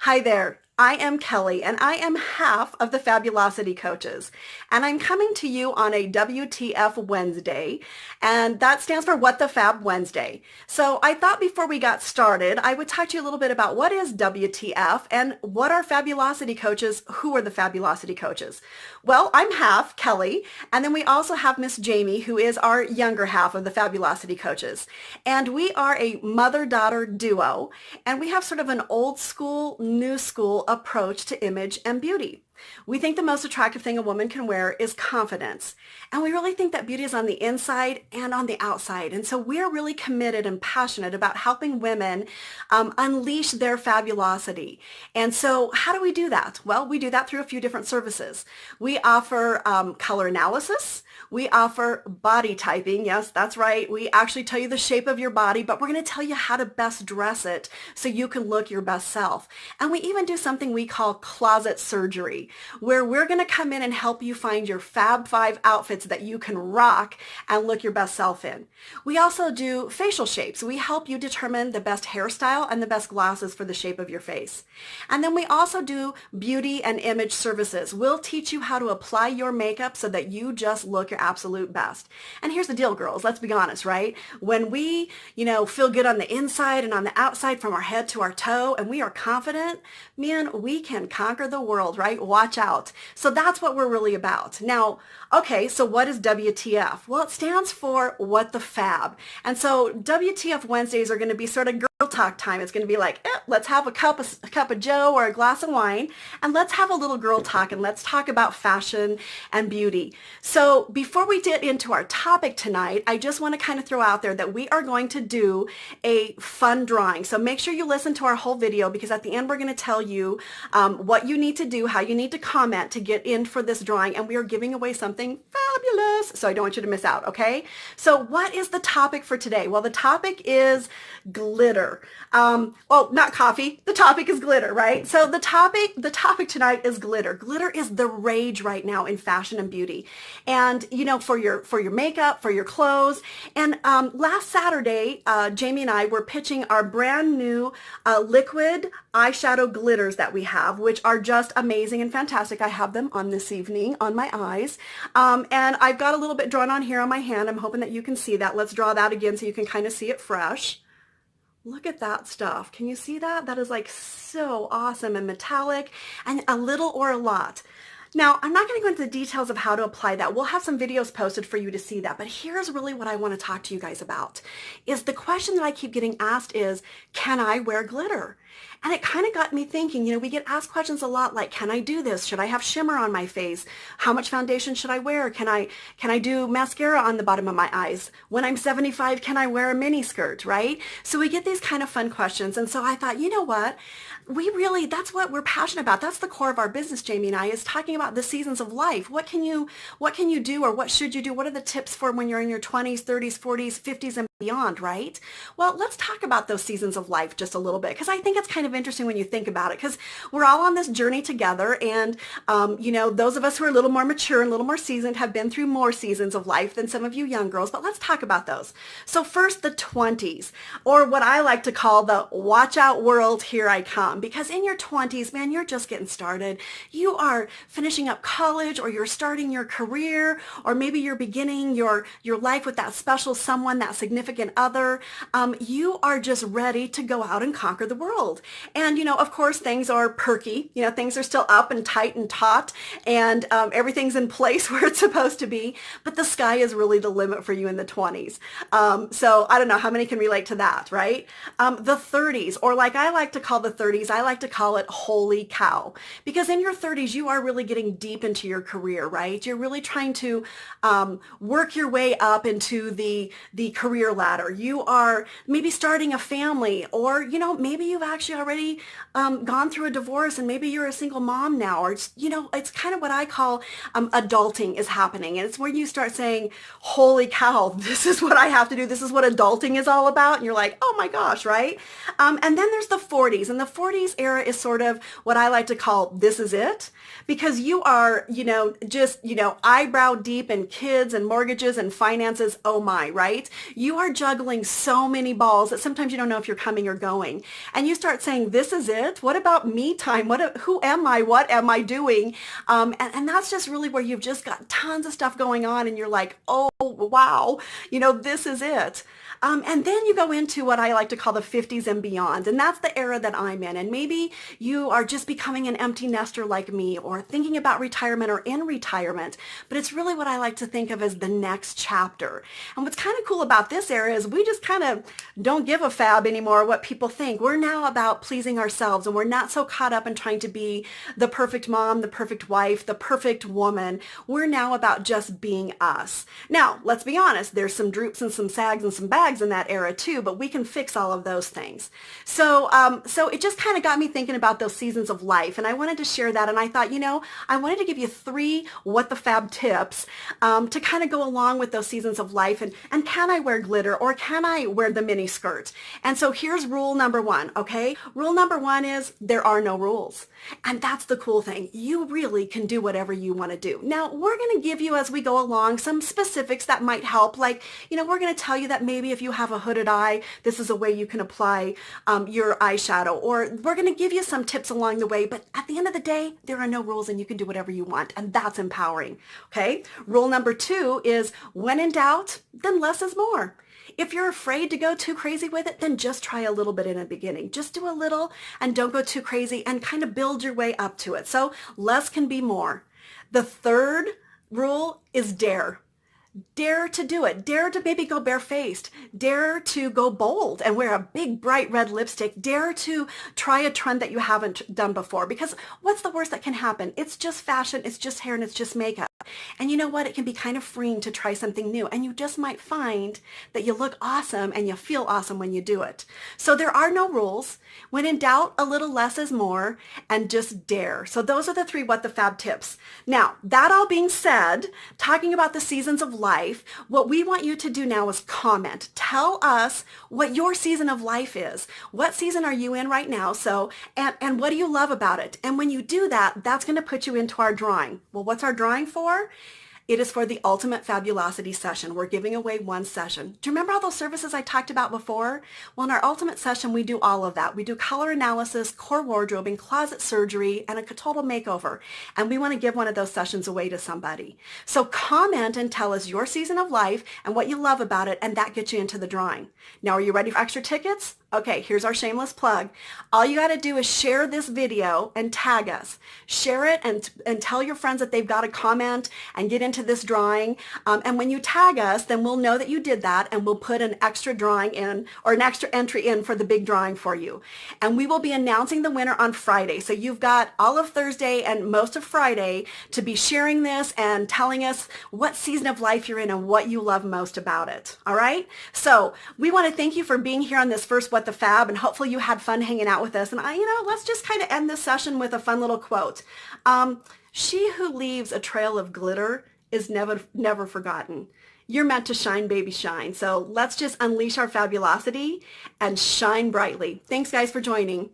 Hi there. I am Kelly, and I am half of the Fabulosity Coaches, and I'm coming to you on a WTF Wednesday, and that stands for What the Fab Wednesday. So I thought before we got started, I would talk to you a little bit about what is WTF and what are Fabulosity Coaches, who are the Fabulosity Coaches. Well, I'm half, Kelly, and then we also have Miss Jamie, who is our younger half of the Fabulosity Coaches, and we are a mother-daughter duo, and we have sort of an old school, new school approach to image and beauty. We think the most attractive thing a woman can wear is confidence. And we really think that beauty is on the inside and on the outside. And so we're really committed and passionate about helping women unleash their fabulosity. And so how do we do that? Well, we do that through a few different services. We offer color analysis. We offer body typing. Yes, that's right. We actually tell you the shape of your body, but we're going to tell you how to best dress it so you can look your best self. And we even do something we call closet surgery, where we're going to come in and help you find your Fab 5 outfits that you can rock and look your best self in. We also do facial shapes. We help you determine the best hairstyle and the best glasses for the shape of your face. And then we also do beauty and image services. We'll teach you how to apply your makeup so that you just look your absolute best. And here's the deal, girls. Let's be honest, right? When we, feel good on the inside and on the outside from our head to our toe, and we are confident, man, we can conquer the world, right? Watch out. So that's what we're really about. Now, okay, so what is WTF? Well, it stands for What the Fab. And so WTF Wednesdays are going to be sort of girl talk time. It's going to be like, let's have a cup of Joe or a glass of wine, and let's have a little girl talk, and let's talk about fashion and beauty. So before we get into our topic tonight, I just want to kind of throw out there that we are going to do a fun drawing. So make sure you listen to our whole video, because at the end we're going to tell you what you need to do, how you need to comment to get in for this drawing, and we are giving away something fabulous. So I don't want you to miss out, okay? So what is the topic for today? Well, the topic is glitter. Well, not coffee. The topic is glitter, right? So the topic tonight is glitter. Glitter is the rage right now in fashion and beauty. And, for your makeup, for your clothes. And last Saturday, Jamie and I were pitching our brand new liquid eyeshadow glitters that we have, which are just amazing and fantastic. I have them on this evening on my eyes. And I've got a little bit drawn on here on my hand. I'm hoping that you can see that. Let's draw that again so you can kind of see it fresh. Look at that stuff. Can you see that? That is like so awesome and metallic, and a little or a lot. Now, I'm not going to go into the details of how to apply that. We'll have some videos posted for you to see that. But here's really what I want to talk to you guys about. Is the question that I keep getting asked is, can I wear glitter? And it kind of got me thinking, we get asked questions a lot like, can I do this? Should I have shimmer on my face? How much foundation should I wear? Can I do mascara on the bottom of my eyes? When I'm 75, can I wear a mini skirt, right? So we get these kind of fun questions. And so I thought, you know what? That's what we're passionate about. That's the core of our business, Jamie and I, is talking about the seasons of life. What can you do, or what should you do? What are the tips for when you're in your 20s, 30s, 40s, 50s, and beyond, right? Well, let's talk about those seasons of life just a little bit, because I think it's kind of interesting when you think about it, because we're all on this journey together, and those of us who are a little more mature and a little more seasoned have been through more seasons of life than some of you young girls, but let's talk about those. So first, the 20s, or what I like to call the watch out world, here I come, because in your 20s, man, you're just getting started. You are finishing up college, or you're starting your career, or maybe you're beginning your life with that special someone, that significant other. You are just ready to go out and conquer the world. And, of course, things are perky. Things are still up and tight and taut, and everything's in place where it's supposed to be. But the sky is really the limit for you in the 20s. So I don't know how many can relate to that, right? The 30s, or like I like to call the 30s, I like to call it holy cow. Because in your 30s, you are really getting deep into your career, right? You're really trying to work your way up into the career ladder. You are maybe starting a family, or, maybe you've actually already gone through a divorce, and maybe you're a single mom now, or, it's kind of what I call adulting is happening. And it's where you start saying, holy cow, this is what I have to do. This is what adulting is all about. And you're like, oh my gosh, right? And then there's the 40s. And the 40s 40s era is sort of what I like to call this is it, because you are, just, eyebrow deep in kids and mortgages and finances. Oh my, right? You are juggling so many balls that sometimes you don't know if you're coming or going. And you start saying, this is it? What about me time? Who am I? What am I doing? And that's just really where you've just got tons of stuff going on and you're like, oh, wow, this is it. And then you go into what I like to call the 50s and beyond. And that's the era that I'm in. And maybe you are just becoming an empty nester like me or thinking about retirement or in retirement. But it's really what I like to think of as the next chapter. And what's kind of cool about this era is we just kind of don't give a fab anymore what people think. We're now about pleasing ourselves, and we're not so caught up in trying to be the perfect mom, the perfect wife, the perfect woman. We're now about just being us. Now, let's be honest. There's some droops and some sags and some bags in that era too, but we can fix all of those things. So it just kind of got me thinking about those seasons of life, and I wanted to share that. And I thought, I wanted to give you 3 what the fab tips to kind of go along with those seasons of life. And can I wear glitter, or can I wear the mini skirt? And so here's rule number 1. Okay, rule number 1 is there are no rules, and that's the cool thing. You really can do whatever you want to do. Now we're going to give you as we go along some specifics that might help. Like, we're going to tell you that maybe if you have a hooded eye, this is a way you can apply your eyeshadow, or we're going to give you some tips along the way. But at the end of the day, there are no rules and you can do whatever you want. And that's empowering. Okay. Rule number 2 is when in doubt, then less is more. If you're afraid to go too crazy with it, then just try a little bit in the beginning. Just do a little and don't go too crazy and kind of build your way up to it. So less can be more. The 3rd rule is dare. Dare to do it. Dare to maybe go barefaced. Dare to go bold and wear a big bright red lipstick. Dare to try a trend that you haven't done before, because what's the worst that can happen? It's just fashion, it's just hair, and it's just makeup. And you know what? It can be kind of freeing to try something new, and you just might find that you look awesome and you feel awesome when you do it. So there are no rules. When in doubt, a little less is more, and just dare. So those are the 3 what the fab tips. Now, that all being said, talking about the seasons of life, what we want you to do now is comment. Tell us what your season of life is. What season are you in right now? So, and what do you love about it? And when you do that, that's going to put you into our drawing. Well, what's our drawing for? It is for the Ultimate Fabulosity Session. We're giving away 1 session. Do you remember all those services I talked about before? Well, in our Ultimate Session, we do all of that. We do color analysis, core wardrobing, closet surgery, and a total makeover. And we want to give one of those sessions away to somebody. So comment and tell us your season of life and what you love about it, and that gets you into the drawing. Now, are you ready for extra tickets? Okay, here's our shameless plug. All you got to do is share this video and tag us. Share it and tell your friends that they've got to comment and get into this drawing. And when you tag us, then we'll know that you did that, and we'll put an extra drawing in, or an extra entry in for the big drawing for you. And we will be announcing the winner on Friday. So you've got all of Thursday and most of Friday to be sharing this and telling us what season of life you're in and what you love most about it. All right? So we want to thank you for being here on this first What the Fab, and hopefully you had fun hanging out with us. And let's just kind of end this session with a fun little quote. She who leaves a trail of glitter is never forgotten. You're meant to shine, baby, shine. So let's just unleash our fabulosity and shine brightly. Thanks, guys, for joining.